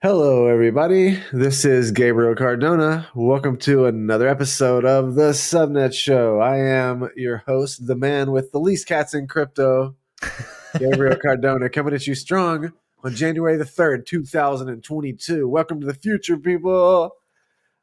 Hello, everybody. This is Gabriel Cardona. Welcome to another episode of the Subnet Show. I am your host, the man with the least cats in crypto, Gabriel Cardona, coming at you strong on January the 3rd, 2022. Welcome to the future, people.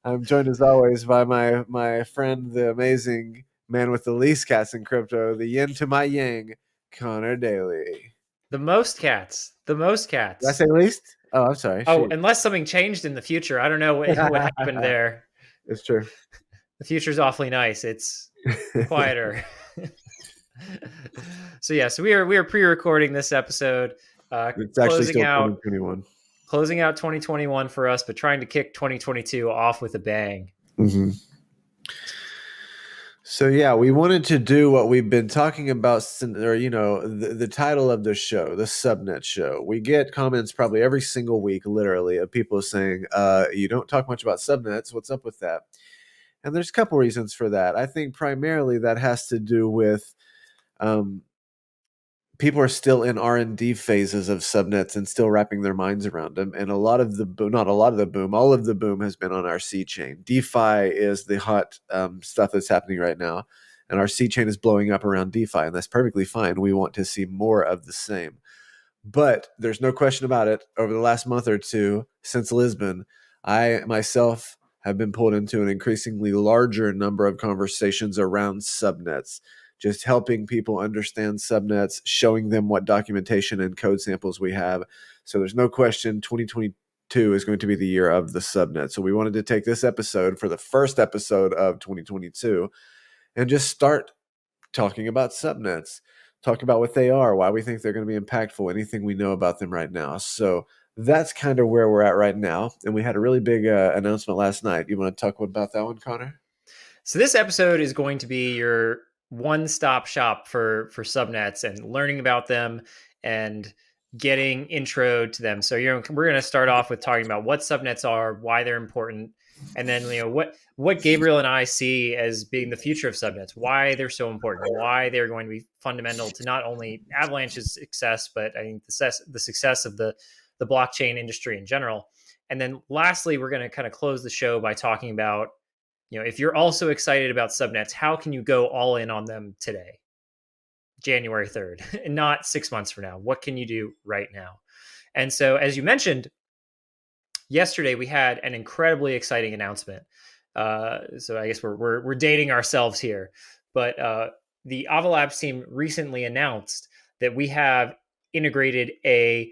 I'm joined as always by my friend, the amazing man with the least cats in crypto, the yin to my yang, Connor Daly. The most cats. The most Did I cats. say least? Oh, I'm sorry. Oh, Shoot. unless something changed in the future. I don't know what happened there. It's true. The future's awfully nice. It's quieter. So we are pre-recording this episode, It's actually closing still out 2021. 2021 for us, but trying to kick 2022 off with a bang. Mm-hmm. So yeah, we wanted to do what we've been talking about, or the title of the show, the Subnet Show. We get comments probably every single week, literally, of people saying, "You don't talk much about subnets. What's up with that?" And there's a couple reasons for that. I think primarily that has to do with people are still in R&D phases of subnets and still wrapping their minds around them. And a lot of the boom, not a lot of the boom, all of the boom has been on our C chain. DeFi is the hot stuff that's happening right now. And our C chain is blowing up around DeFi, and that's perfectly fine. We want to see more of the same. But there's no question about it. Over the last month or two since Lisbon, I myself have been pulled into an increasingly larger number of conversations around subnets, just helping people understand subnets, showing them what documentation and code samples we have. So there's no question 2022 is going to be the year of the subnet. So we wanted to take this episode for the first episode of 2022 and just start talking about subnets, talk about what they are, why we think they're going to be impactful, anything we know about them right now. So that's kind of where we're at right now. And we had a really big announcement last night. You want to talk about that one, Connor? So this episode is going to be your one-stop shop for subnets and learning about them and getting intro to them. So we're going to start off with talking about what subnets are, why they're important, and then what Gabriel and I see as being the future of subnets, why they're so important, why they're going to be fundamental to not only Avalanche's success, but I think the success of the blockchain industry in general. And then lastly, we're going to kind of close the show by talking about, if you're also excited about subnets, how can you go all in on them today, January 3rd, and not 6 months from now? What can you do right now? And so, as you mentioned, yesterday we had an incredibly exciting announcement. So I guess we're dating ourselves here, but the Avalanche team recently announced that we have integrated a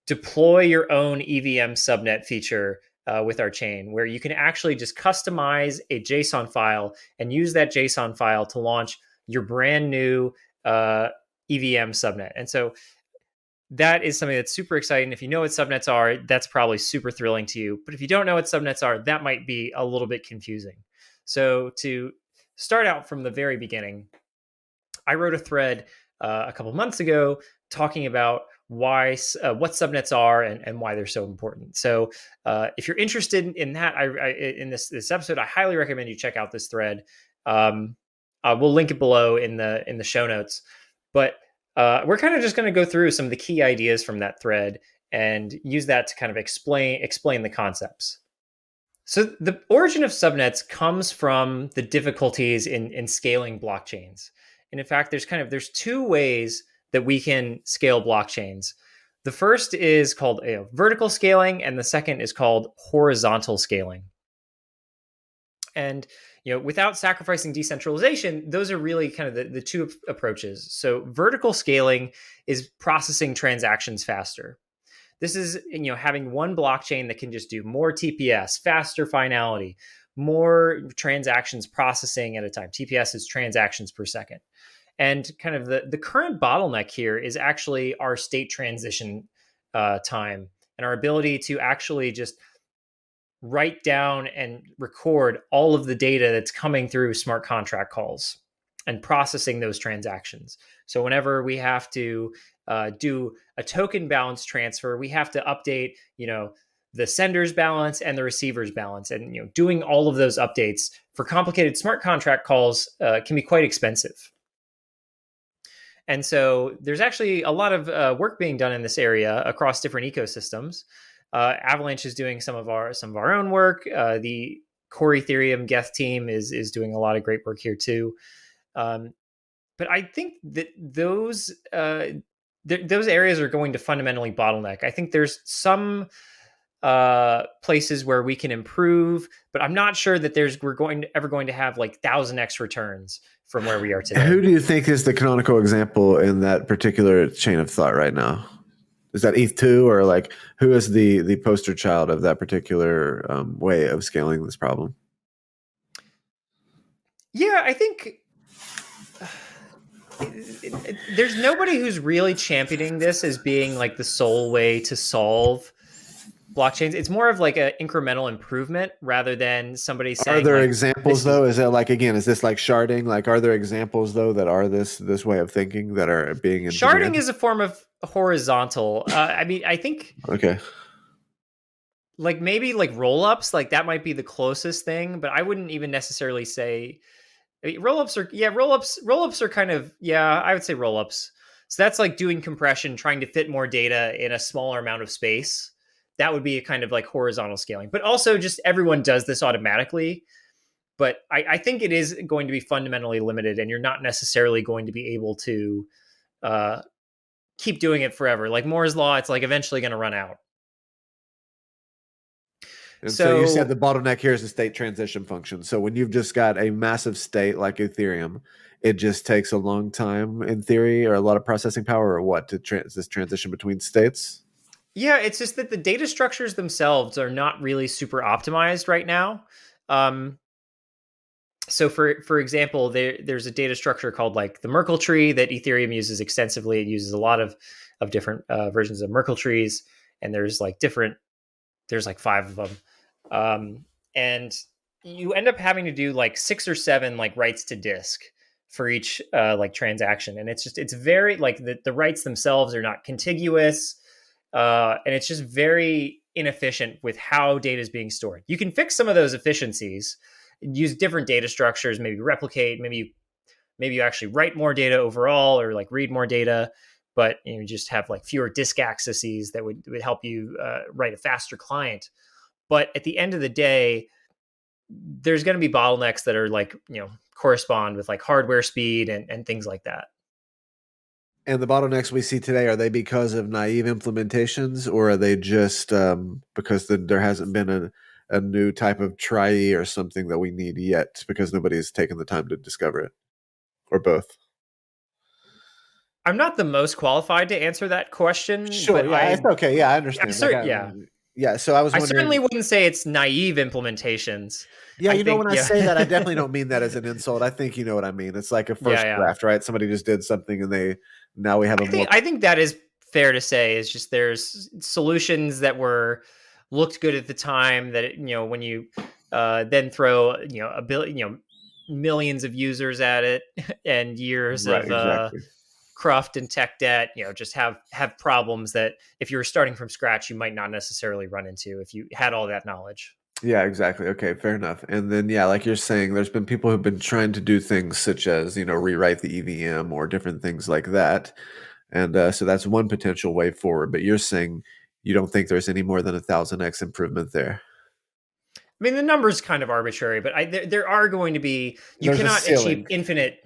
deploy your own EVM subnet feature with our chain, where you can actually just customize a JSON file and use that JSON file to launch your brand new EVM subnet. And so that is something that's super exciting. If you know what subnets are, that's probably super thrilling to you. But if you don't know what subnets are, that might be a little bit confusing. So to start out from the very beginning, I wrote a thread a couple months ago talking about what subnets are and why they're so important. So if you're interested in that, in this episode, I highly recommend you check out this thread. We'll link it below in the show notes. But we're kind of just going to go through some of the key ideas from that thread and use that to kind of explain the concepts. So the origin of subnets comes from the difficulties in scaling blockchains. And in fact, there's two ways that we can scale blockchains. The first is called vertical scaling, and the second is called horizontal scaling. And without sacrificing decentralization, those are really kind of the two approaches. So vertical scaling is processing transactions faster. This is having one blockchain that can just do more TPS, faster finality, more transactions processing at a time. TPS is transactions per second. And kind of the current bottleneck here is actually our state transition time and our ability to actually just write down and record all of the data that's coming through smart contract calls and processing those transactions. So whenever we have to do a token balance transfer, we have to update, the sender's balance and the receiver's balance. And, doing all of those updates for complicated smart contract calls can be quite expensive. And so there's actually a lot of work being done in this area across different ecosystems. Avalanche is doing some of our own work. The core Ethereum Geth team is doing a lot of great work here too. Um, but I think that those areas are going to fundamentally bottleneck. I think there's some places where we can improve, but I'm not sure that ever going to have like 1000x returns from where we are Who today. do you think is the canonical example in that particular chain of thought right now? Is that ETH2, or like who is the poster child of that particular way of scaling this problem? Yeah, I think there's nobody who's really championing this as being like the sole way to solve blockchains. It's more of like an incremental improvement rather than somebody Are saying there like examples this is though? Is it like, again, is this like sharding? Like, are there examples though that are this way of thinking that are being sharding engineered? is a form of horizontal. I mean, I think Okay. like maybe like roll-ups, like that might be the closest thing, but I wouldn't even necessarily say roll-ups are roll-ups are kind of, yeah, I would say roll-ups. So that's like doing compression, trying to fit more data in a smaller amount of space. That would be a kind of like horizontal scaling, but also just everyone does this automatically. But I think it is going to be fundamentally limited, and you're not necessarily going to be able to uh, keep doing it forever. Like Moore's law, it's like eventually going to run out. And so you said the So bottleneck here is the state transition function. So when you've just got a massive state like Ethereum, it just takes a long time in theory, or a lot of processing power, or what, to this transition between states? yeah, it's just that the data structures themselves are not really super optimized right now. Um, so for example, there's a data structure called like the Merkle tree that Ethereum uses extensively. It uses a lot of different versions of Merkle trees, and there's like 5 of them, and you end up having to do like 6 or 7 like writes to disk for each like transaction, and it's very like the writes themselves are not contiguous, and it's just very inefficient with how data is being stored. You can fix some of those efficiencies, use different data structures, maybe replicate, maybe you actually write more data overall or like read more data, but you just have like fewer disk accesses that would help you write a faster client. But at the end of the day, there's going to be bottlenecks that are like, correspond with like hardware speed and things like that. And the bottlenecks we see today, are they because of naive implementations, or are they just because there hasn't been a new type of trie or something that we need yet because nobody's taken the time to discover it, or both? I'm not the most qualified to answer that question, Sure, but yeah, it's okay. Yeah, I I understand. yeah, Yeah. So I was I certainly wondering. wouldn't say it's naive implementations. Yeah, I when think, I yeah, say that, I definitely don't mean that as an insult. I think you know what I mean. It's like a yeah, first yeah. draft, right? Somebody just did something, and now we have a more. I think that is fair to say. Is just there's solutions that were looked good at the time that when you then throw a billion millions of users at it and years Right, of exactly. cruft and tech debt, just have problems that if you were starting from scratch you might not necessarily run into if you had all that knowledge. Yeah, exactly. Okay, fair enough. And then, yeah, like you're saying, there's been people who've been trying to do things such as, rewrite the EVM or different things like that. And so that's one potential way forward. But you're saying you don't think there's any more than 1000x improvement there. I mean, the number is kind of arbitrary, but there are going to be, There's a ceiling.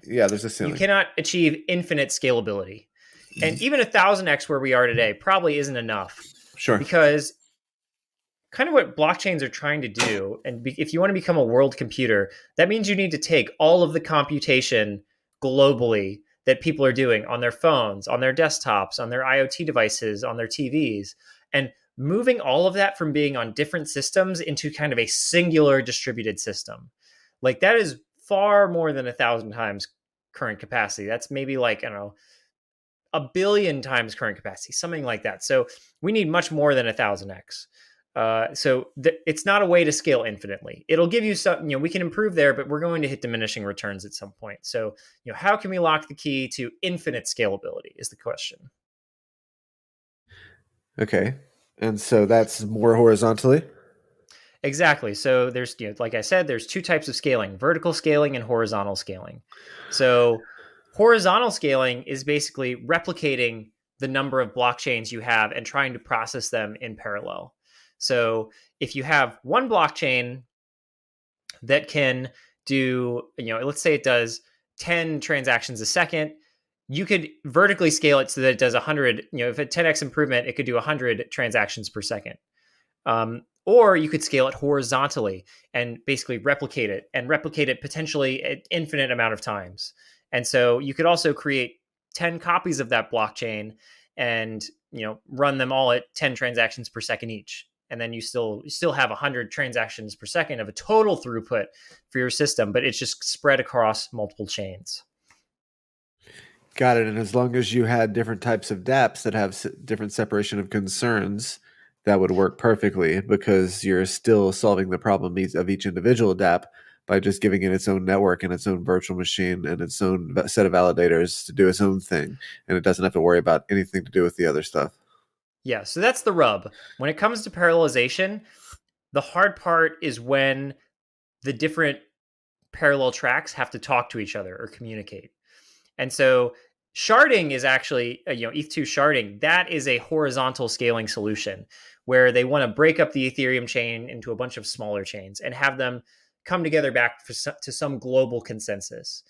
Yeah, there's a you ceiling. cannot achieve infinite scalability. And even 1000x where we are today probably isn't enough, Sure. because kind of what blockchains are trying to do, and if you want to become a world computer, that means you need to take all of the computation globally that people are doing on their phones, on their desktops, on their IoT devices, on their TVs, and moving all of that from being on different systems into kind of a singular distributed system. Like that is far more than 1,000 times current capacity. That's maybe like, I don't know, a billion times current capacity, something like that. So we need much more than 1000x. It's not a way to scale infinitely. It'll give you some, we can improve there, but we're going to hit diminishing returns at some point. So, how can we lock the key to infinite scalability is the question. Okay. And so that's more horizontally. Exactly. So there's, like I said, there's 2 types of scaling: vertical scaling and horizontal scaling. So horizontal scaling is basically replicating the number of blockchains you have and trying to process them in parallel. So if you have one blockchain that can do, let's say it does 10 transactions a second, you could vertically scale it so that it does 100, if a 10x improvement, it could do 100 transactions per second. Or you could scale it horizontally and basically replicate it potentially an infinite amount of times. And so you could also create 10 copies of that blockchain and run them all at 10 transactions per second each. And then you still have 100 transactions per second of a total throughput for your system, but it's just spread across multiple chains. Got it. And as long as you had different types of dApps that have different separation of concerns, that would work perfectly because you're still solving the problem of each individual dApp by just giving it its own network and its own virtual machine and its own set of validators to do its own thing. And it doesn't have to worry about anything to do with the other stuff. Yeah, so that's the rub. When it comes to parallelization, the hard part is when the different parallel tracks have to talk to each other or communicate. And so sharding is actually, ETH2 sharding, that is a horizontal scaling solution where they want to break up the Ethereum chain into a bunch of smaller chains and have them come together back to some global consensus.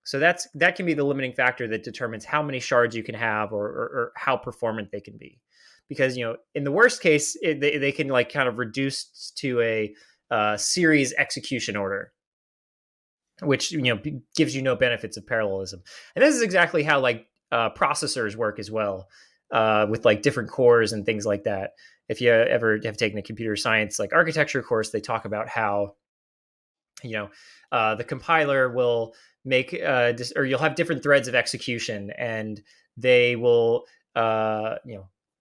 So that can be the limiting factor that determines how many shards you can have or how performant they can be. Because, in the worst case, they can like kind of reduce to a series execution order, which gives you no benefits of parallelism. And this is exactly how like processors work as well, with like different cores and things like that. If you ever have taken a computer science like architecture course, they talk about how the compiler will make or you'll have different threads of execution, and they will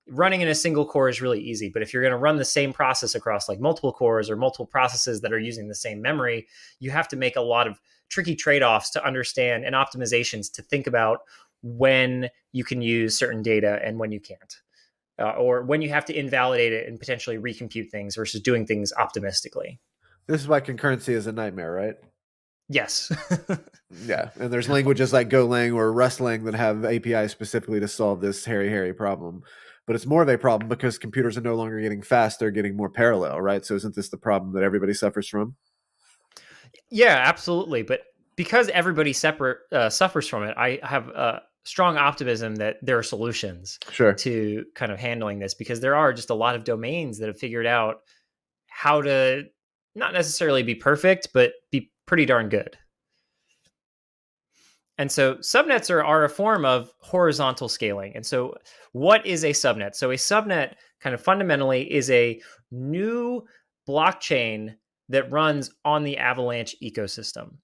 running in a single core is really easy. But if you're going to run the same process across like multiple cores or multiple processes that are using the same memory, you have to make a lot of tricky trade-offs to understand and optimizations to think about when you can use certain data and when you can't, or when you have to invalidate it and potentially recompute things versus doing things optimistically. This is why concurrency is a nightmare, right? Yes. Yeah, and there's languages like Golang or Rustlang that have APIs specifically to solve this hairy problem. But it's more of a problem because computers are no longer getting fast; they're getting more parallel, right? So isn't this the problem that everybody suffers from? Yeah, absolutely. But because everybody suffers from it, I have strong optimism that there are solutions Sure. to kind of handling this, because there are just a lot of domains that have figured out how to not necessarily be perfect, but be pretty darn good. And so subnets are a form of horizontal scaling. And so what is a subnet? So a subnet kind of fundamentally is a new blockchain that runs on the Avalanche ecosystem.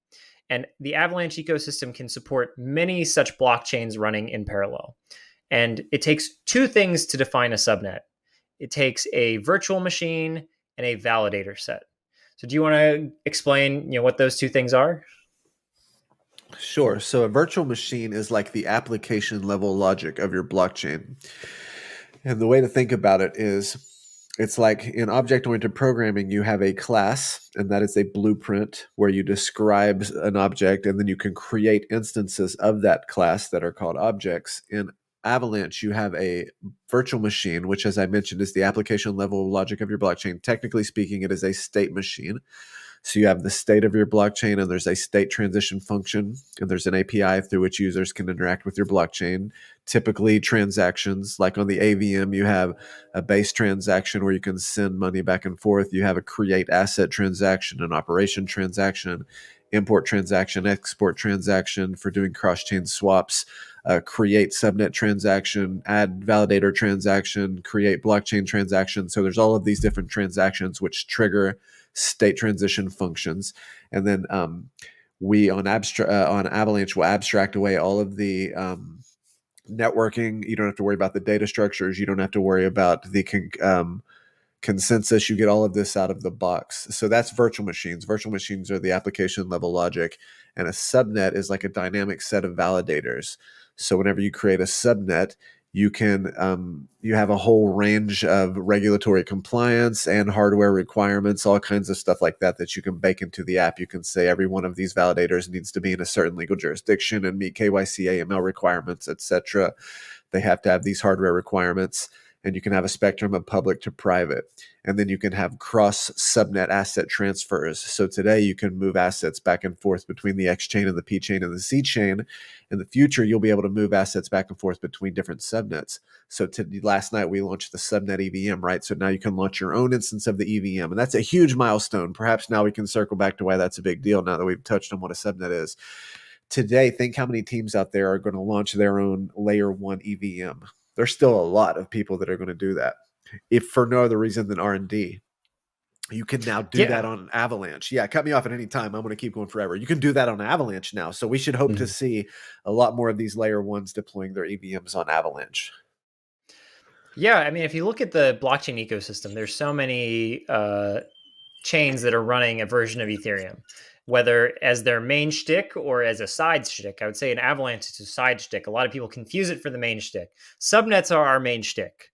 And the Avalanche ecosystem can support many such blockchains running in parallel. And it takes two things to define a subnet. It takes a virtual machine and a validator set. So do you want to explain, what those two things are? Sure. So a virtual machine is like the application level logic of your blockchain. And the way to think about it is it's like in object oriented programming, you have a class, and that is a blueprint where you describe an object, and then you can create instances of that class that are called objects. In Avalanche, you have a virtual machine, which, as I mentioned, is the application level logic of your blockchain. Technically speaking, it is a state machine. So you have the state of your blockchain, and there's a state transition function, and there's an API through which users can interact with your blockchain. Typically, transactions like on the AVM, you have a base transaction where you can send money back and forth. You have a create asset transaction, an operation transaction, import transaction, export transaction for doing cross chain swaps, create subnet transaction, add validator transaction, create blockchain transaction. So there's all of these different transactions which trigger state transition functions, and then we on Avalanche will abstract away all of the networking. You don't have to worry about the data structures. You don't have to worry about the consensus. You get all of this out of the box. So that's virtual machines. Virtual machines are the application level logic, and a subnet is like a dynamic set of validators. So whenever you create a subnet, you can you have a whole range of regulatory compliance and hardware requirements, all kinds of stuff like that that you can bake into the app. You can say every one of these validators needs to be in a certain legal jurisdiction and meet KYC AML requirements, etc. They have to have these hardware requirements, and you can have a spectrum of public to private. And then you can have cross subnet asset transfers. So today you can move assets back and forth between the X chain and the P chain and the C chain. In the future, you'll be able to move assets back and forth between different subnets. So last night we launched the subnet EVM, right? So now you can launch your own instance of the EVM. And that's a huge milestone. Perhaps now we can circle back to why that's a big deal now that we've touched on what a subnet is. Today, think how many teams out there are going to launch their own layer 1 EVM. There's still a lot of people that are going to do that, if for no other reason than R&D. You can now do that on Avalanche. Yeah, cut me off at any time. I'm going to keep going forever. You can do that on Avalanche now. So we should hope to see a lot more of these layer 1s deploying their EVMs on Avalanche. Yeah, I mean, if you look at the blockchain ecosystem, there's so many chains that are running a version of Ethereum, whether as their main shtick or as a side shtick. I would say an Avalanche is a side shtick. A lot of people confuse it for the main shtick. Subnets are our main shtick.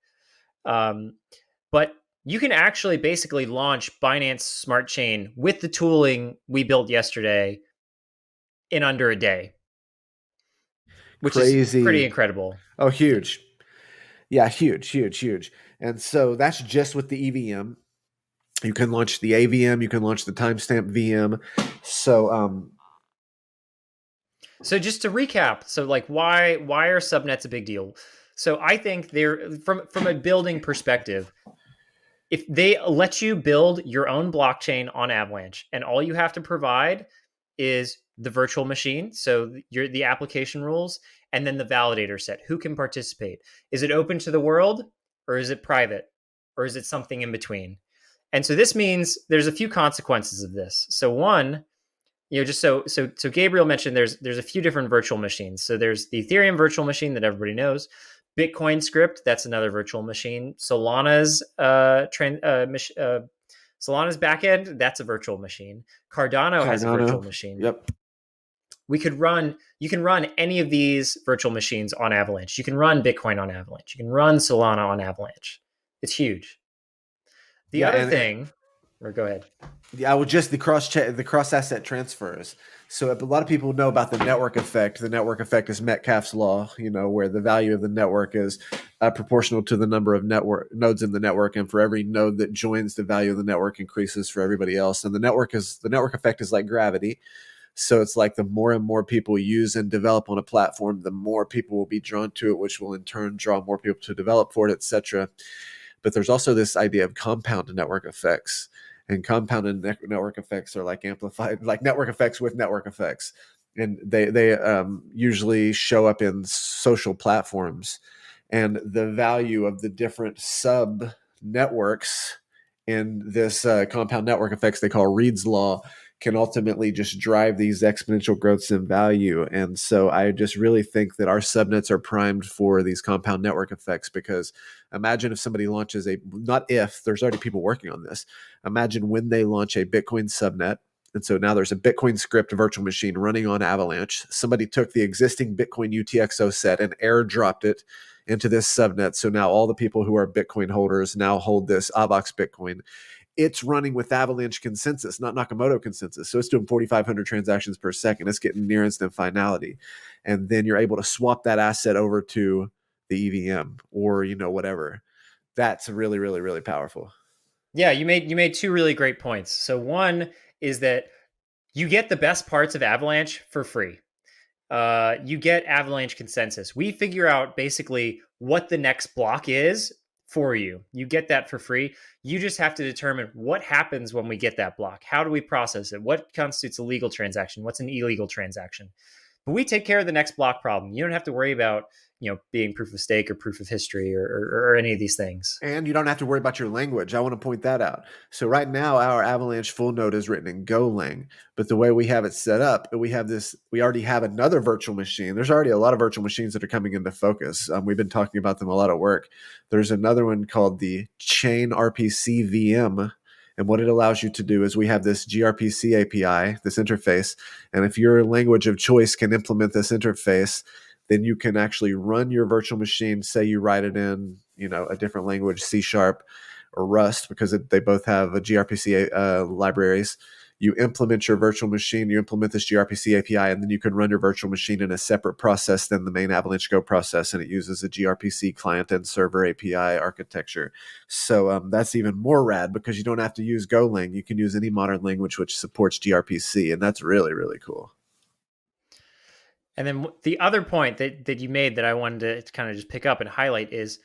But you can actually basically launch Binance Smart Chain with the tooling we built yesterday in under a day, which is pretty incredible. Oh, huge. Yeah, huge. And so that's just with the EVM. You can launch the AVM, you can launch the timestamp VM. So just to recap, so like why are subnets a big deal? So I think they're from a building perspective, if they let you build your own blockchain on Avalanche and all you have to provide is the virtual machine, so the application rules, and then the validator set, who can participate. Is it open to the world, or is it private, or is it something in between? And so this means there's a few consequences of this. So one, just so Gabriel mentioned there's a few different virtual machines. So there's the Ethereum virtual machine that everybody knows. Bitcoin script, that's another virtual machine. Solana's Solana's backend, that's a virtual machine. Cardano has a virtual machine. Yep. You can run any of these virtual machines on Avalanche. You can run Bitcoin on Avalanche. You can run Solana on Avalanche. It's huge. The other thing, or go ahead. Yeah, well, just the cross asset transfers. So a lot of people know about the network effect. The network effect is Metcalfe's law, where the value of the network is proportional to the number of network nodes in the network, and for every node that joins, the value of the network increases for everybody else. And the network effect is like gravity. So it's like the more and more people use and develop on a platform, the more people will be drawn to it, which will in turn draw more people to develop for it, etc. But there's also this idea of compound network effects. And compounded network effects are like amplified, like network effects with network effects. And they usually show up in social platforms. And the value of the different sub networks in this compound network effects they call Reed's law can ultimately just drive these exponential growths in value. And so I just really think that our subnets are primed for these compound network effects, because imagine if somebody launches there's already people working on this. Imagine when they launch a Bitcoin subnet. And so now there's a Bitcoin script virtual machine running on Avalanche. Somebody took the existing Bitcoin UTXO set and airdropped it into this subnet. So now all the people who are Bitcoin holders now hold this Avax Bitcoin. It's running with Avalanche consensus, not Nakamoto consensus. So it's doing 4,500 transactions per second. It's getting near instant finality. And then you're able to swap that asset over to the EVM or, whatever. That's really, really, really powerful. Yeah, you made two really great points. So one is that you get the best parts of Avalanche for free. You get Avalanche consensus. We figure out basically what the next block is for you. You get that for free. You just have to determine what happens when we get that block. How do we process it? What constitutes a legal transaction? What's an illegal transaction? But we take care of the next block problem. You don't have to worry about, being proof of stake or proof of history or any of these things. And you don't have to worry about your language. I want to point that out. So right now, our Avalanche full node is written in Golang, but the way we have it set up, we already have another virtual machine. There's already a lot of virtual machines that are coming into focus. We've been talking about them a lot at work. There's another one called the Chain RPC VM. And what it allows you to do is we have this gRPC API, this interface. And if your language of choice can implement this interface, then you can actually run your virtual machine. Say you write it in, a different language, C# or Rust, because they both have a gRPC libraries. you implement your virtual machine, you implement this gRPC API, and then you can run your virtual machine in a separate process than the main Avalanche Go process, and it uses a gRPC client and server API architecture. So that's even more rad because you don't have to use Golang. You can use any modern language which supports gRPC, and that's really, really cool. And then the other point that you made that I wanted to kind of just pick up and highlight is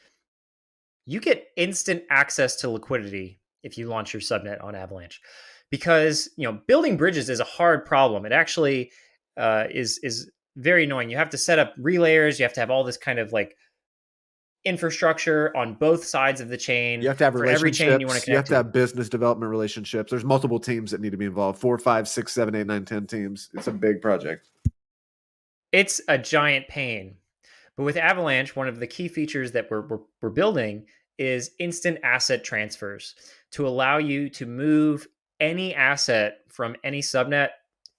you get instant access to liquidity if you launch your subnet on Avalanche, because building bridges is a hard problem. It actually is very annoying. You have to set up relayers. You have to have all this kind of like infrastructure on both sides of the chain. You have to have For every chain you want to relationships. You have connect to to. have business development relationships. There's multiple teams that need to be involved. 4, 5, 6, 7, 8, 9, 10 teams. It's a big project. It's a giant pain. But with Avalanche, one of the key features that we're building is instant asset transfers to allow you to move any asset from any subnet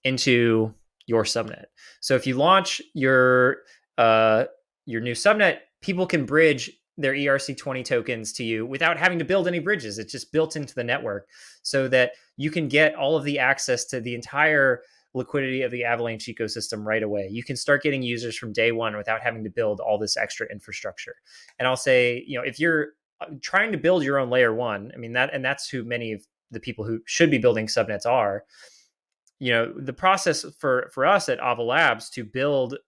into your subnet. So if you launch your new subnet, people can bridge their ERC20 tokens to you without having to build any bridges. It's just built into the network so that you can get all of the access to the entire liquidity of the Avalanche ecosystem right away. You can start getting users from day one without having to build all this extra infrastructure. And I'll say, if you're trying to build your own layer one, I mean, that's who many of the people who should be building subnets are. The process for us at Ava Labs to build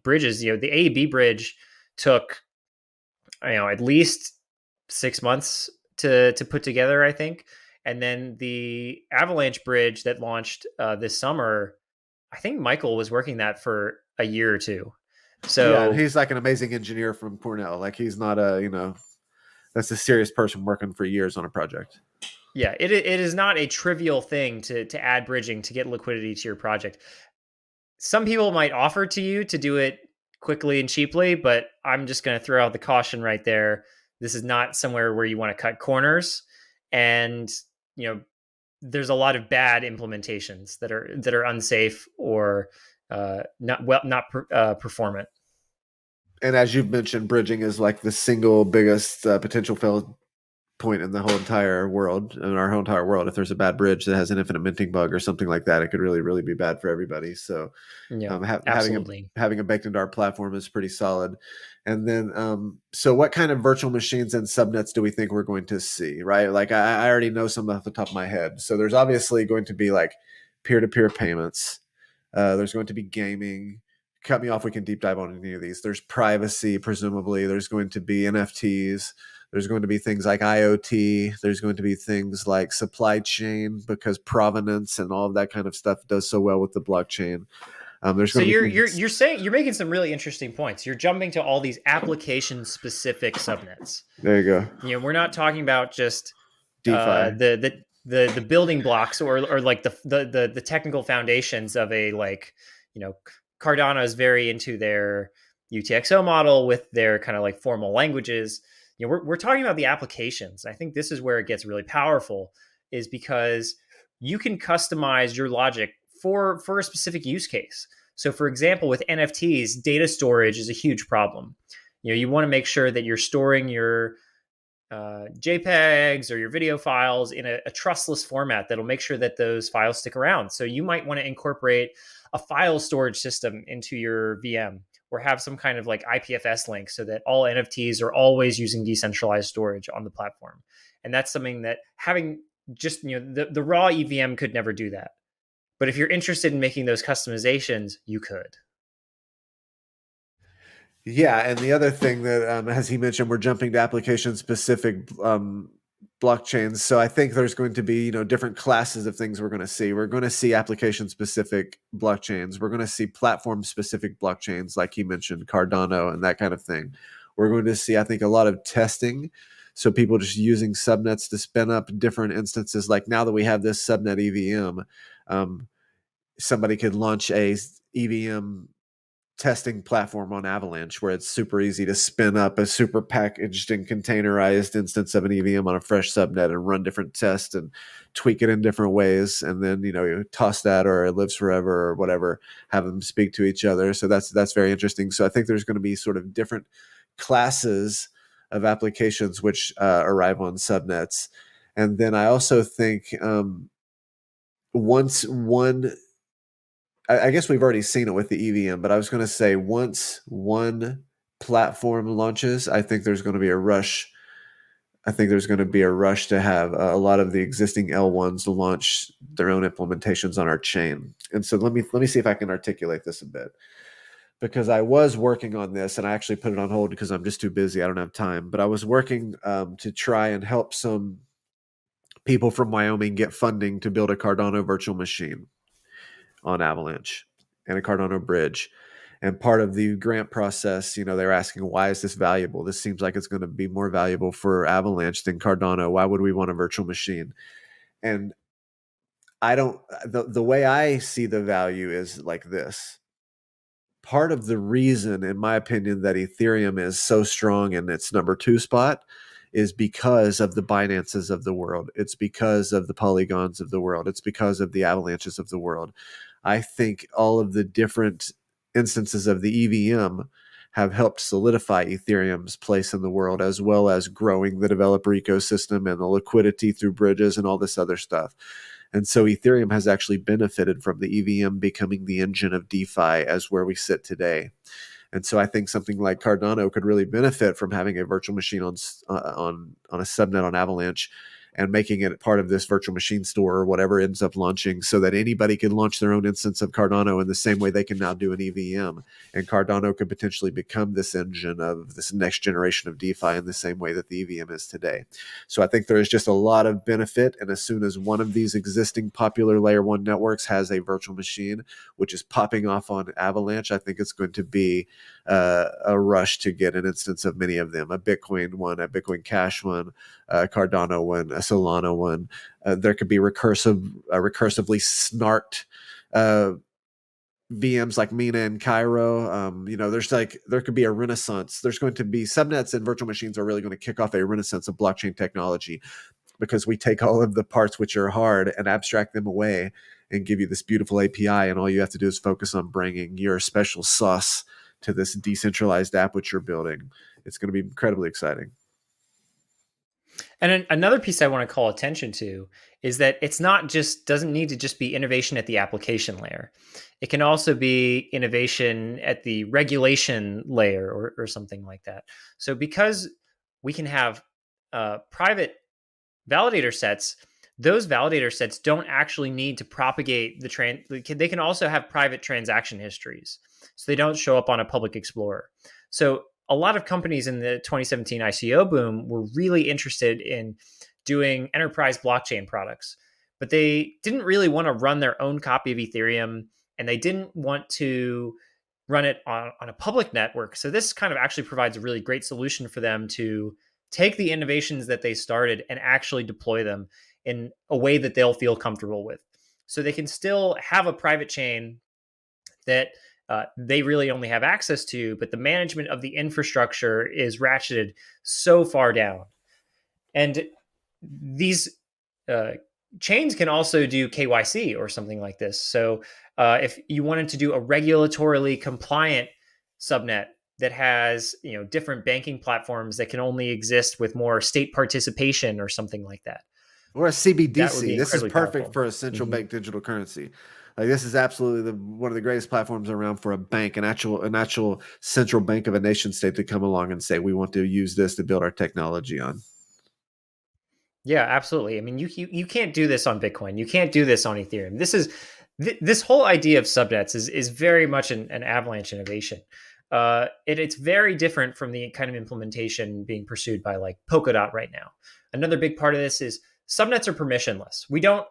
bridges, the AEB bridge took, at least 6 months to put together, I think. And then the Avalanche bridge that launched this summer, I think Michael was working that for a year or two. So yeah, and he's like an amazing engineer from Cornell. Like he's not that's a serious person working for years on a project. Yeah, it is not a trivial thing to add bridging to get liquidity to your project. Some people might offer to you to do it quickly and cheaply, but I'm just going to throw out the caution right there. This is not somewhere where you want to cut corners, and there's a lot of bad implementations that are unsafe or not performant. And as you've mentioned, bridging is like the single biggest potential fail point in the whole entire world, in our whole entire world. If there's a bad bridge that has an infinite minting bug or something like that, it could really, really be bad for everybody. So Yeah, having absolutely. it baked into our platform is pretty solid. And then, so what kind of virtual machines and subnets do we think we're going to see? Right, like I already know some off the top of my head. So there's obviously going to be like peer-to-peer payments. There's going to be gaming. Cut me off. We can deep dive on any of these. There's privacy, presumably. There's going to be NFTs. There's going to be things like IoT. There's going to be things like supply chain, because provenance and all of that kind of stuff does so well with the blockchain. There's So going to be you're saying, you're making some really interesting points. You're jumping to all these application specific subnets. there you go. We're not talking about just DeFi. The building blocks or like the technical foundations of a, like, Cardano is very into their UTXO model with their kind of like formal languages. We're talking about the applications. I think this is where it gets really powerful, is because you can customize your logic for a specific use case. So for example, with NFTs, data storage is a huge problem. You want to make sure that you're storing your JPEGs or your video files in a trustless format that'll make sure that those files stick around. So you might want to incorporate a file storage system into your VM, or have some kind of like IPFS link so that all NFTs are always using decentralized storage on the platform. And that's something that having just, the raw EVM could never do that. But if you're interested in making those customizations, you could. Yeah, and the other thing that, as he mentioned, we're jumping to application-specific blockchains. So I think there's going to be, different classes of things we're going to see. We're going to see application-specific blockchains. We're going to see platform-specific blockchains, like he mentioned, Cardano and that kind of thing. We're going to see, I think, a lot of testing. So people just using subnets to spin up different instances. Like now that we have this subnet EVM, somebody could launch a EVM testing platform on Avalanche where it's super easy to spin up a super packaged and containerized instance of an EVM on a fresh subnet and run different tests and tweak it in different ways. And then, you toss that, or it lives forever or whatever, have them speak to each other. So that's very interesting. So I think there's going to be sort of different classes of applications which arrive on subnets. And then I also think, once one, I guess we've already seen it with the EVM, but I was going to say once one platform launches, I think there's going to be a rush. I think there's going to be a rush to have a lot of the existing L1s launch their own implementations on our chain. And so let me see if I can articulate this a bit, because I was working on this and I actually put it on hold because I'm just too busy. I don't have time. But I was working to try and help some people from Wyoming get funding to build a Cardano virtual machine on Avalanche and a Cardano bridge. And part of the grant process, they're asking, why is this valuable? This seems like it's going to be more valuable for Avalanche than Cardano. Why would we want a virtual machine? And I don't, the way I see the value is like this. Part of the reason, in my opinion, that Ethereum is so strong in its number 2 spot is because of the Binances of the world. It's because of the Polygons of the world. It's because of the Avalanches of the world. I think all of the different instances of the EVM have helped solidify Ethereum's place in the world, as well as growing the developer ecosystem and the liquidity through bridges and all this other stuff. And so Ethereum has actually benefited from the EVM becoming the engine of DeFi as where we sit today. And so I think something like Cardano could really benefit from having a virtual machine on a subnet on Avalanche and making it part of this virtual machine store or whatever ends up launching, so that anybody can launch their own instance of Cardano in the same way they can now do an EVM. And Cardano could potentially become this engine of this next generation of DeFi in the same way that the EVM is today. So I think there is just a lot of benefit. And as soon as one of these existing popular layer 1 networks has a virtual machine, which is popping off on Avalanche, I think it's going to be a rush to get an instance of many of them, a Bitcoin one, a Bitcoin Cash one, a Cardano one, a Solana one. There could be recursively snarked VMs like Mina and Cairo. There could be a renaissance. There's going to be subnets and virtual machines are really going to kick off a renaissance of blockchain technology, because we take all of the parts which are hard and abstract them away and give you this beautiful API. And all you have to do is focus on bringing your special sauce to this decentralized app which you're building. It's going to be incredibly exciting. And another piece I want to call attention to is that it's not just, doesn't need to just be innovation at the application layer. It can also be innovation at the regulation layer or something like that. So because we can have private validator sets, those validator sets don't actually need to propagate they can also have private transaction histories, so they don't show up on a public explorer. So a lot of companies in the 2017 ICO boom were really interested in doing enterprise blockchain products, but they didn't really want to run their own copy of Ethereum, and they didn't want to run it on a public network. So this kind of actually provides a really great solution for them to take the innovations that they started and actually deploy them in a way that they'll feel comfortable with. So they can still have a private chain that they really only have access to, but the management of the infrastructure is ratcheted so far down. And these chains can also do KYC or something like this. So if you wanted to do a regulatorily compliant subnet that has different banking platforms that can only exist with more state participation or something like that, or a CBDC. This is perfect powerful for a central bank digital currency. Like, this is absolutely one of the greatest platforms around for a bank, an actual central bank of a nation state to come along and say, we want to use this to build our technology on. Yeah, absolutely. I mean, you can't do this on Bitcoin. You can't do this on Ethereum. This whole idea of subnets is very much an Avalanche innovation. It's very different from the kind of implementation being pursued by like Polkadot right now. Another big part of this is subnets are permissionless. We don't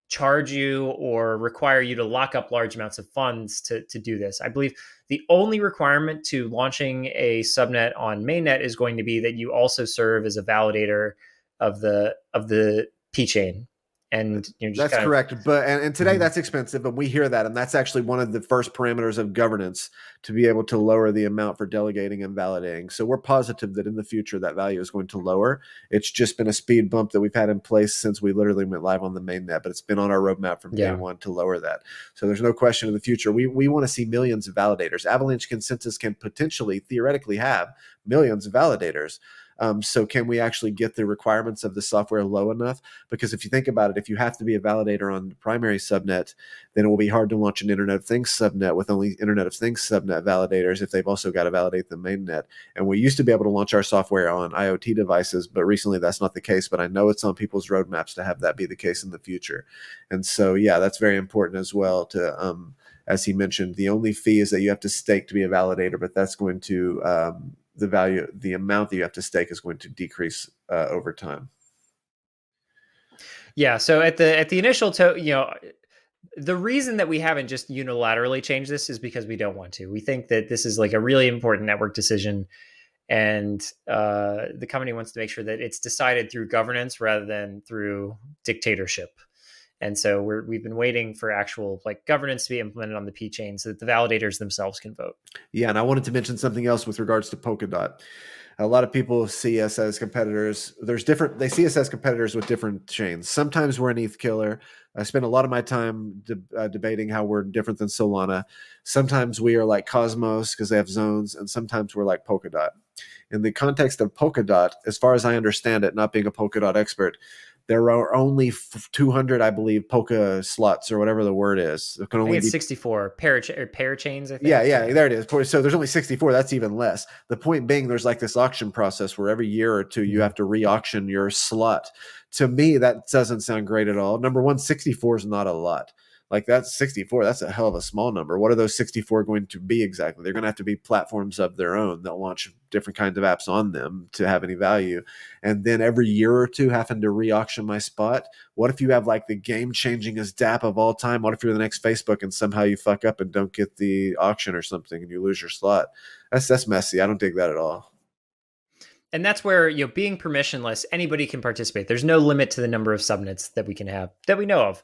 charge you or require you to lock up large amounts of funds to do this. I believe the only requirement to launching a subnet on mainnet is going to be that you also serve as a validator of the P chain. And that's correct. But and today that's expensive, and we hear that, and that's actually one of the first parameters of governance, to be able to lower the amount for delegating and validating. So we're positive that in the future that value is going to lower. It's just been a speed bump that we've had in place since we literally went live on the mainnet, but it's been on our roadmap from day one to lower that. So there's no question in the future we want to see millions of validators. Avalanche Consensus can potentially theoretically have millions of validators. So can we actually get the requirements of the software low enough? Because if you think about it, if you have to be a validator on the primary subnet, then it will be hard to launch an Internet of Things subnet with only Internet of Things subnet validators if they've also got to validate the mainnet. And we used to be able to launch our software on IoT devices, but recently that's not the case. But I know it's on people's roadmaps to have that be the case in the future. And so, yeah, that's very important as well to, as he mentioned, the only fee is that you have to stake to be a validator, but that's going to, the value, the amount that you have to stake is going to decrease over time. Yeah. So at the initial, the reason that we haven't just unilaterally changed this is because we don't want to. We think that this is like a really important network decision, and the company wants to make sure that it's decided through governance rather than through dictatorship. And so we've been waiting for actual like governance to be implemented on the P chain so that the validators themselves can vote. Yeah, and I wanted to mention something else with regards to Polkadot. A lot of people see us as competitors. They see us as competitors with different chains. Sometimes we're an ETH killer. I spend a lot of my time debating how we're different than Solana. Sometimes we are like Cosmos because they have zones, and sometimes we're like Polkadot. In the context of Polkadot, as far as I understand it, not being a Polkadot expert, there are only 200, I believe, Polka slots or whatever the word is. It can only be 64 parachains. I think. Yeah, there it is. So there's only 64. That's even less. The point being, there's like this auction process where every year or two you have to re-auction your slot. To me, that doesn't sound great at all. Number one, 64 is not a lot. Like that's 64. That's a hell of a small number. What are those 64 going to be exactly? They're going to have to be platforms of their own. They'll launch different kinds of apps on them to have any value. And then every year or two having to re-auction my spot. What if you have like the game-changingest DApp of all time? What if you're the next Facebook and somehow you fuck up and don't get the auction or something and you lose your slot? That's messy. I don't dig that at all. And that's where, being permissionless, anybody can participate. There's no limit to the number of subnets that we can have that we know of.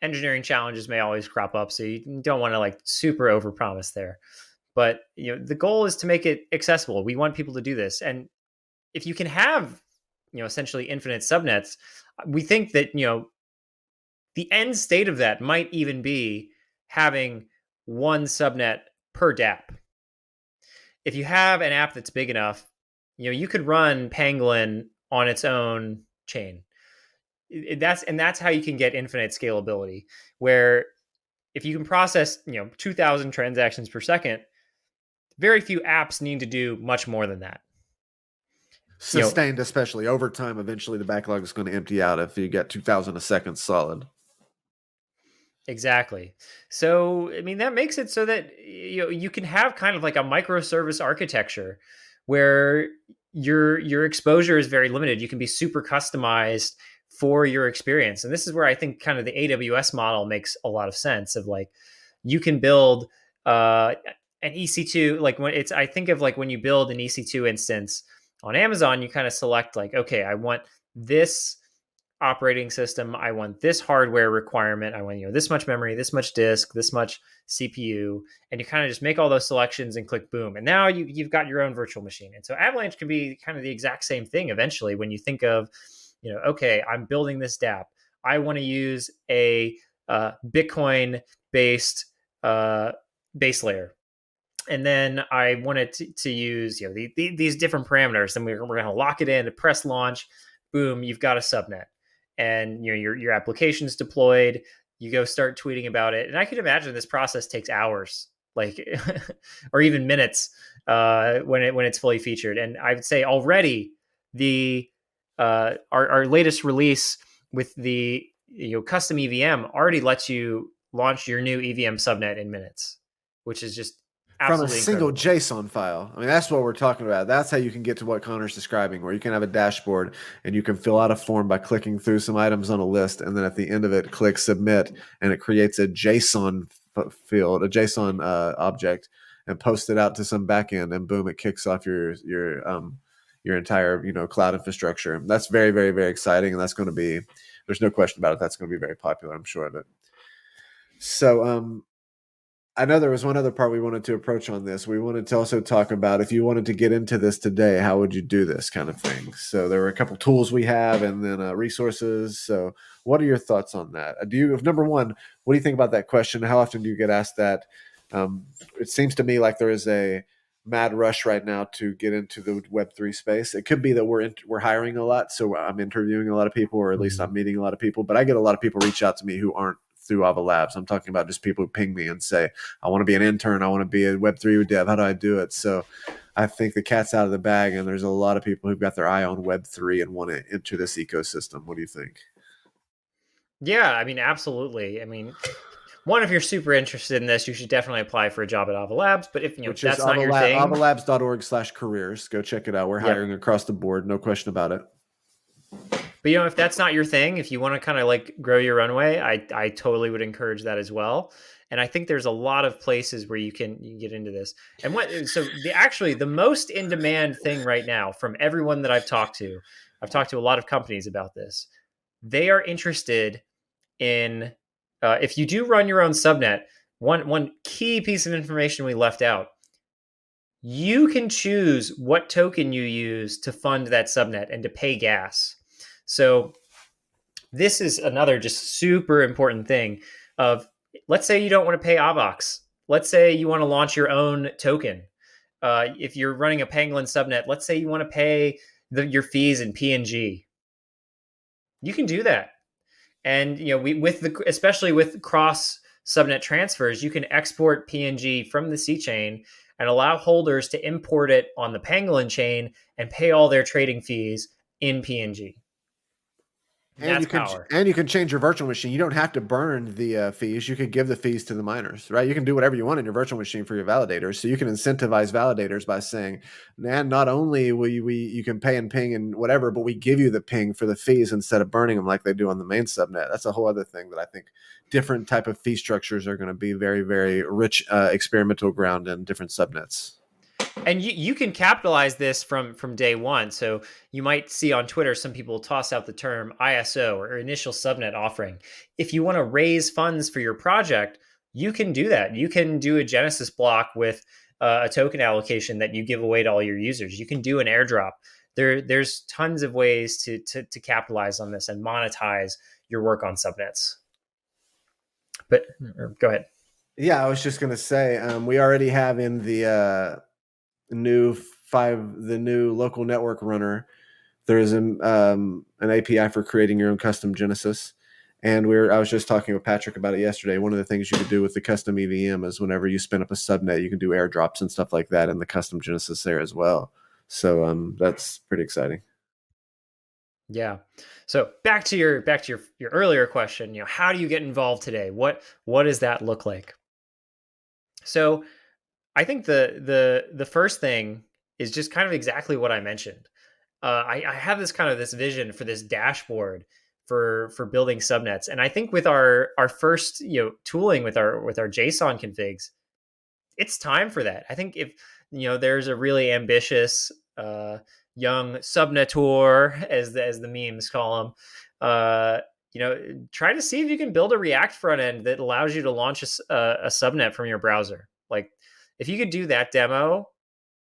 Engineering challenges may always crop up, so you don't want to like super overpromise there. But the goal is to make it accessible. We want people to do this, and if you can have essentially infinite subnets, we think that the end state of that might even be having one subnet per DApp. If you have an app that's big enough, you could run Pangolin on its own chain. That's how you can get infinite scalability, where if you can process 2,000 transactions per second, very few apps need to do much more than that. Sustained, especially over time, eventually the backlog is going to empty out if you get 2,000 a second solid. Exactly. So I mean, that makes it so that you can have kind of like a microservice architecture where your exposure is very limited. You can be super customized for your experience. And this is where I think kind of the AWS model makes a lot of sense of like, you can build an EC2, like I think of like when you build an EC2 instance on Amazon, you kind of select like, okay, I want this operating system. I want this hardware requirement. I want, this much memory, this much disk, this much CPU. And you kind of just make all those selections and click boom. And now you've got your own virtual machine. And so Avalanche can be kind of the exact same thing eventually when you think of, okay, I'm building this DApp. I want to use a Bitcoin-based base layer. And then I wanted to use these different parameters. And we're going to lock it in, press launch, boom, you've got a subnet. And your application's deployed. You go start tweeting about it. And I could imagine this process takes hours, like or even minutes when it's fully featured. And I would say already our latest release with the custom EVM already lets you launch your new EVM subnet in minutes, which is just absolutely from a single incredible. JSON file. I mean, that's what we're talking about. That's how you can get to what Connor's describing, where you can have a dashboard and you can fill out a form by clicking through some items on a list, and then at the end of it, click submit, and it creates a JSON field, a JSON object, and post it out to some backend, and boom, it kicks off your entire cloud infrastructure. That's very, very, very exciting, and that's going to be, there's no question about it, that's going to be very popular, I'm sure of it. So I know there was one other part we wanted to approach on this. We wanted to also talk about if you wanted to get into this today, how would you do this kind of thing? So there were a couple tools we have, and then resources. So what are your thoughts on that? Number one, what do you think about that question? How often do you get asked that? It seems to me like there is a mad rush right now to get into the Web3 space. It could be that we're hiring a lot, so I'm interviewing a lot of people, or at least I'm meeting a lot of people. But I get a lot of people reach out to me who aren't through Ava Labs. I'm talking about just people who ping me and say, "I want to be an intern. I want to be a Web3 dev. How do I do it?" So I think the cat's out of the bag, and there's a lot of people who've got their eye on Web3 and want to enter this ecosystem. What do you think? Yeah, I mean, absolutely. I mean, one, if you're super interested in this, you should definitely apply for a job at Ava Labs. But if Which is that's not your thing, avalabs.org/careers. Go check it out. We're yep. hiring across the board. No question about it. But if that's not your thing, if you want to kind of like grow your runway, I totally would encourage that as well. And I think there's a lot of places where you can get into this. And the most in demand thing right now from everyone that I've talked to a lot of companies about this. They are interested in if you do run your own subnet. One key piece of information we left out: you can choose what token you use to fund that subnet and to pay gas. So this is another just super important thing of, let's say you don't want to pay Avox. Let's say you want to launch your own token. If you're running a Pangolin subnet, let's say you want to pay your fees in PNG. You can do that. And especially with cross subnet transfers, you can export PNG from the C chain and allow holders to import it on the Pangolin chain and pay all their trading fees in PNG. And That's power. you can change your virtual machine. You don't have to burn the fees. You could give the fees to the miners, right? You can do whatever you want in your virtual machine for your validators. So you can incentivize validators by saying, "Man, not only will you can pay and ping and whatever, but we give you the ping for the fees instead of burning them like they do on the main subnet." That's a whole other thing that I think different type of fee structures are going to be very, very rich experimental ground in different subnets. And you can capitalize this from day one. So you might see on Twitter some people toss out the term ISO, or initial subnet offering. If you want to raise funds for your project, you can do that. You can do a Genesis block with a token allocation that you give away to all your users. You can do an airdrop. There's tons of ways to capitalize on this and monetize your work on subnets. But go ahead. Yeah, I was just going to say we already have in the the new local network runner, there's an API for creating your own custom Genesis. And I was just talking with Patrick about it yesterday. One of the things you could do with the custom EVM is whenever you spin up a subnet, you can do airdrops and stuff like that in the custom Genesis there as well. So that's pretty exciting. Yeah. So back to your earlier question, how do you get involved today? What does that look like? So I think the first thing is just kind of exactly what I mentioned. I have this vision for this dashboard for building subnets, and I think with our first tooling with our JSON configs, it's time for that. I think if there's a really ambitious young subnetor, as the memes call them, try to see if you can build a React front end that allows you to launch a subnet from your browser. Like, if you could do that demo,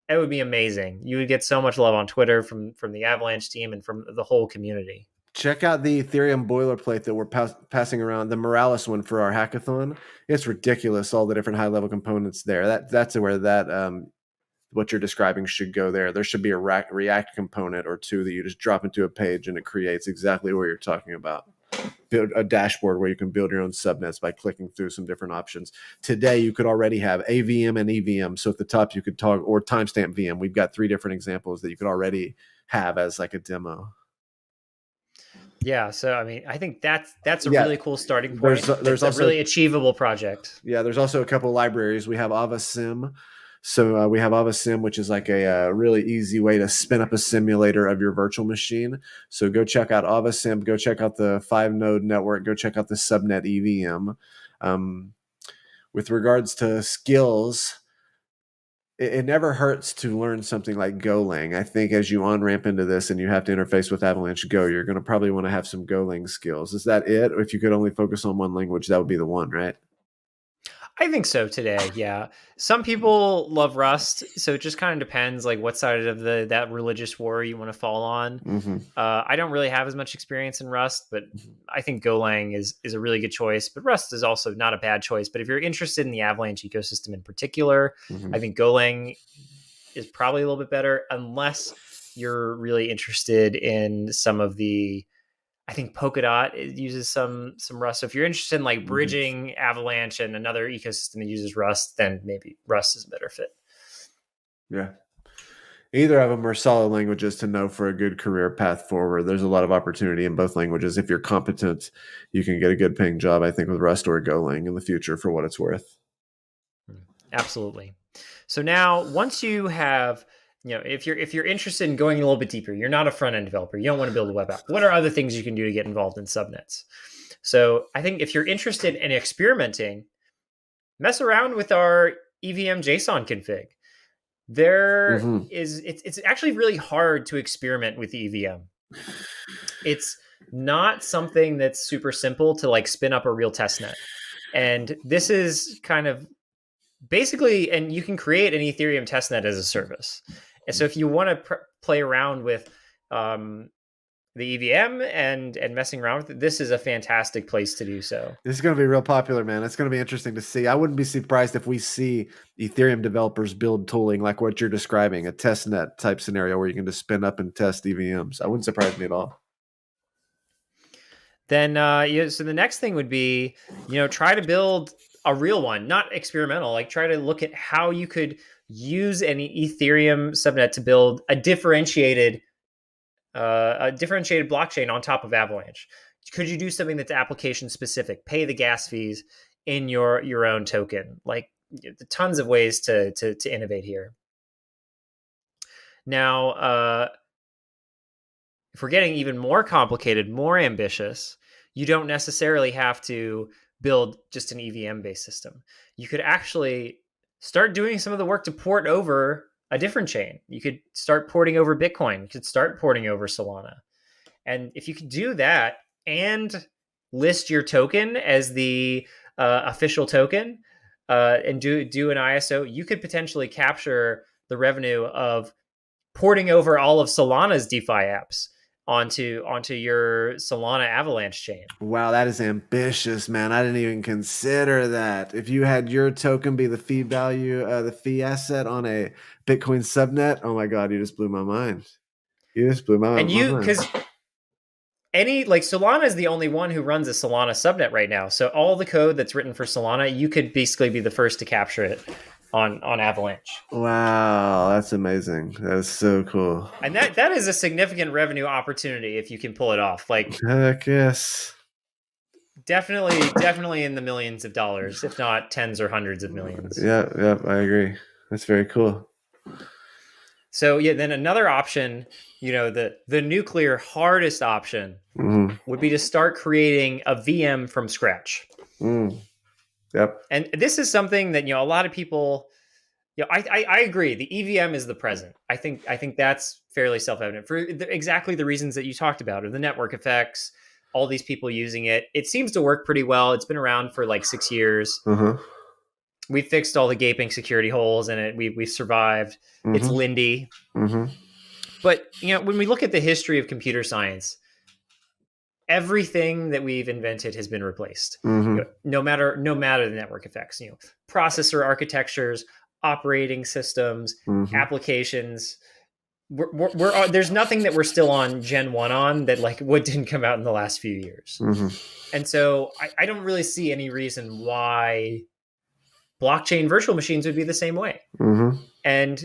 it would be amazing. You would get so much love on Twitter from the Avalanche team and from the whole community. Check out the Ethereum boilerplate that we're passing around, the Morales one for our hackathon. It's ridiculous, all the different high-level components there. That's where that what you're describing should go there. There should be a React component or two that you just drop into a page and it creates exactly what you're talking about. Build a dashboard where you can build your own subnets by clicking through some different options. Today, you could already have AVM and EVM. So at the top, you could talk, or timestamp VM. We've got 3 different examples that you could already have as like a demo. Yeah, so I mean, I think that's a really cool starting point. There's also a really achievable project. Yeah, there's also a couple of libraries. We have AvaSim. So we have AvaSim, which is like a really easy way to spin up a simulator of your virtual machine. So go check out AvaSim. Go check out the 5-node network. Go check out the subnet EVM. With regards to skills, it never hurts to learn something like Golang. I think as you on-ramp into this and you have to interface with Avalanche Go, you're going to probably want to have some Golang skills. Is that it? Or if you could only focus on one language, that would be the one, right? I think so today. Yeah. Some people love Rust. So it just kind of depends like what side of that religious war you want to fall on. Mm-hmm. I don't really have as much experience in Rust, but I think Golang is a really good choice. But Rust is also not a bad choice. But if you're interested in the Avalanche ecosystem in particular, I think Golang is probably a little bit better, unless you're really interested in some of the, I think Polkadot uses some Rust. So if you're interested in like bridging Avalanche and another ecosystem that uses Rust, then maybe Rust is a better fit. Yeah. Either of them are solid languages to know for a good career path forward. There's a lot of opportunity in both languages. If you're competent, you can get a good paying job, I think, with Rust or Golang in the future for what it's worth. Absolutely. So now once you have, if you're interested in going a little bit deeper, you're not a front end developer, you don't want to build a web app. What are other things you can do to get involved in subnets? So I think if you're interested in experimenting, mess around with our EVM JSON config. It's actually really hard to experiment with EVM. It's not something that's super simple to like spin up a real test net. And this is kind of basically, and you can create an Ethereum testnet as a service. And so if you want to play around with the EVM and messing around with it, this is a fantastic place to do so. This is going to be real popular, man. It's going to be interesting to see. I wouldn't be surprised if we see Ethereum developers build tooling like what you're describing, a testnet type scenario where you can just spin up and test EVMs. That wouldn't surprise me at all. Then, so the next thing would be, try to build a real one, not experimental. Like try to look at how you could use an Ethereum subnet to build a differentiated blockchain on top of Avalanche. Could you do something that's application specific? Pay the gas fees in your own token. Like tons of ways to innovate here. Now, if we're getting even more complicated, more ambitious, you don't necessarily have to build just an EVM-based system. You could actually start doing some of the work to port over a different chain. You could start porting over Bitcoin. You could start porting over Solana. And if you could do that and list your token as the official token and do an ISO, you could potentially capture the revenue of porting over all of Solana's DeFi apps onto your Solana Avalanche chain. Wow, that is ambitious, man. I didn't even consider that. If you had your token be the fee value, the fee asset on a Bitcoin subnet, oh my God, you just blew my mind. You just blew my mind. Because Solana is the only one who runs a Solana subnet right now. So all the code that's written for Solana, you could basically be the first to capture it on Avalanche. Wow, that's amazing. That is so cool. And that is a significant revenue opportunity if you can pull it off. Like, heck yes. Definitely in the millions of dollars, if not tens or hundreds of millions. Yeah, I agree. That's very cool. So yeah, then another option, the nuclear hardest option would be to start creating a VM from scratch. Yep. And this is something that, a lot of people, I agree. The EVM is the present. I think that's fairly self-evident for exactly the reasons that you talked about, or the network effects, all these people using it. It seems to work pretty well. It's been around for like 6 years. We fixed all the gaping security holes in it. We've survived. It's Lindy. But, when we look at the history of computer science, everything that we've invented has been replaced. No matter the network effects, processor architectures, operating systems, applications. There's nothing that we're still on Gen 1 on that what didn't come out in the last few years. And so I don't really see any reason why blockchain virtual machines would be the same way. And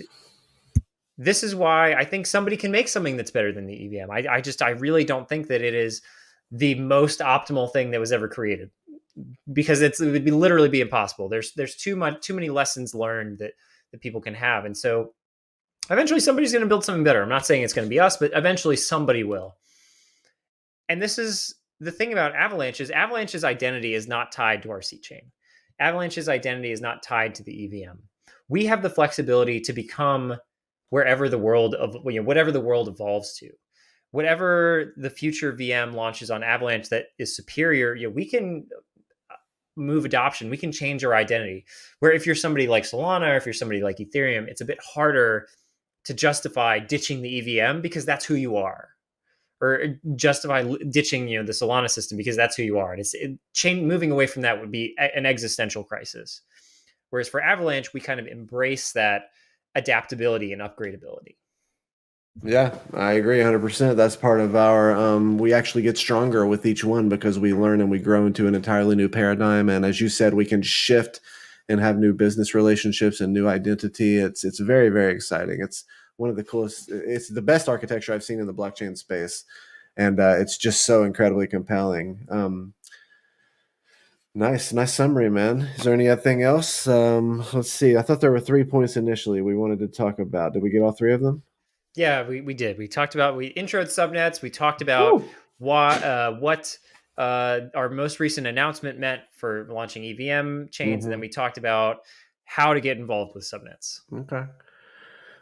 this is why I think somebody can make something that's better than the EVM. I really don't think that it is the most optimal thing that was ever created, because it would literally be impossible. There's too many lessons learned that people can have. And so eventually somebody's going to build something better. I'm not saying it's going to be us, but eventually somebody will. And this is the thing about Avalanche is Avalanche's identity is not tied to our seed chain. Avalanche's identity is not tied to the EVM. We have the flexibility to become whatever the world evolves to. Whatever the future VM launches on Avalanche that is superior, we can move adoption. We can change our identity. Where if you're somebody like Solana, or if you're somebody like Ethereum, it's a bit harder to justify ditching the EVM because that's who you are, or justify ditching the Solana system because that's who you are. And moving away from that would be an existential crisis. Whereas for Avalanche, we kind of embrace that adaptability and upgradability. Yeah, I agree 100%. That's part of our, we actually get stronger with each one because we learn and we grow into an entirely new paradigm. And as you said, we can shift and have new business relationships and new identity. It's very, very exciting. It's one of the coolest, it's the best architecture I've seen in the blockchain space. And it's just so incredibly compelling. Nice summary, man. Is there anything else? Let's see. I thought there were 3 points initially we wanted to talk about. Did we get all three of them? Yeah, we did. We talked about, we introed subnets. We talked about Woo! what our most recent announcement meant for launching EVM chains, and then Mm-hmm. we talked about how to get involved with subnets. Okay.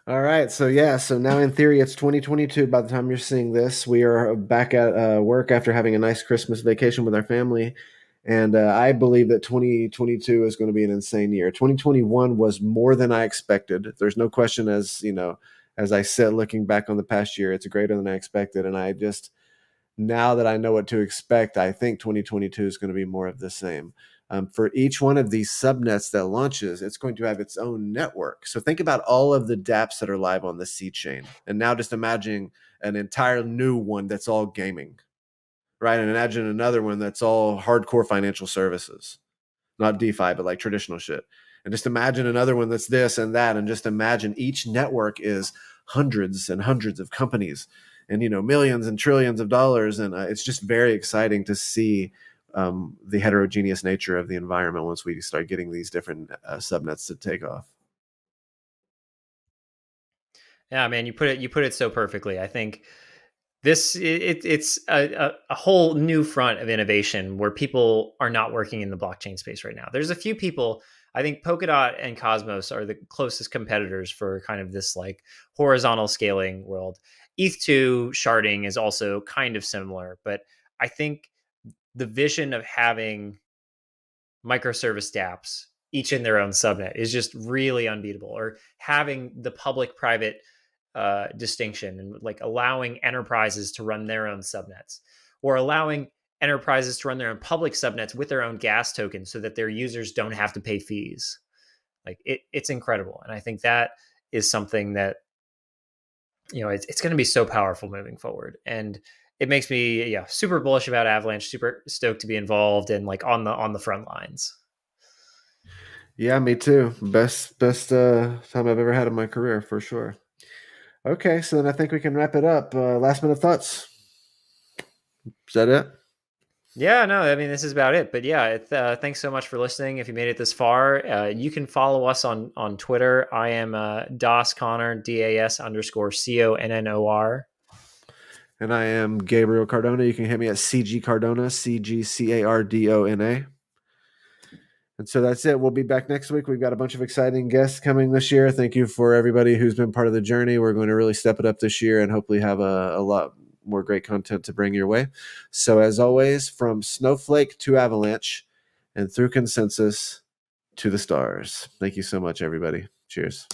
All right. So, yeah. So now in theory, it's 2022. By the time you're seeing this, we are back at work after having a nice Christmas vacation with our family. And I believe that 2022 is going to be an insane year. 2021 was more than I expected. There's no question, as you know, as I said, looking back on the past year, it's greater than I expected. And I just, now that I know what to expect, I think 2022 is going to be more of the same. For each one of these subnets that launches, it's going to have its own network. So think about all of the dApps that are live on the C chain. And now just imagine an entire new one that's all gaming, right? And imagine another one that's all hardcore financial services, not DeFi, but like traditional shit. And just imagine another one that's this and that. And just imagine each network is hundreds and hundreds of companies and, millions and trillions of dollars. And it's just very exciting to see the heterogeneous nature of the environment once we start getting these different subnets to take off. Yeah, man, you put it so perfectly. I think it's a whole new front of innovation where people are not working in the blockchain space right now. There's a few people. I think Polkadot and Cosmos are the closest competitors for kind of this like horizontal scaling world. ETH2 sharding is also kind of similar, but I think the vision of having microservice dApps, each in their own subnet, is just really unbeatable. Or having the public private distinction and like allowing enterprises to run their own subnets, or allowing enterprises to run their own public subnets with their own gas tokens so that their users don't have to pay fees. Like it's incredible. And I think that is something that, it's going to be so powerful moving forward. And it makes me, yeah, super bullish about Avalanche, super stoked to be involved and like on the front lines. Yeah, me too. Best time I've ever had in my career for sure. Okay, so then I think we can wrap it up. Last minute thoughts. Is that it? Yeah, no, I mean, this is about it. But yeah, thanks so much for listening. If you made it this far, you can follow us on Twitter. I am Das Connor, DAS_CONNOR. And I am Gabriel Cardona. You can hit me at CG Cardona, CGCARDONA. And so that's it. We'll be back next week. We've got a bunch of exciting guests coming this year. Thank you for everybody who's been part of the journey. We're going to really step it up this year and hopefully have a lot more great content to bring your way. So as always, from Snowflake to Avalanche and through consensus to the stars. Thank you so much, everybody. Cheers.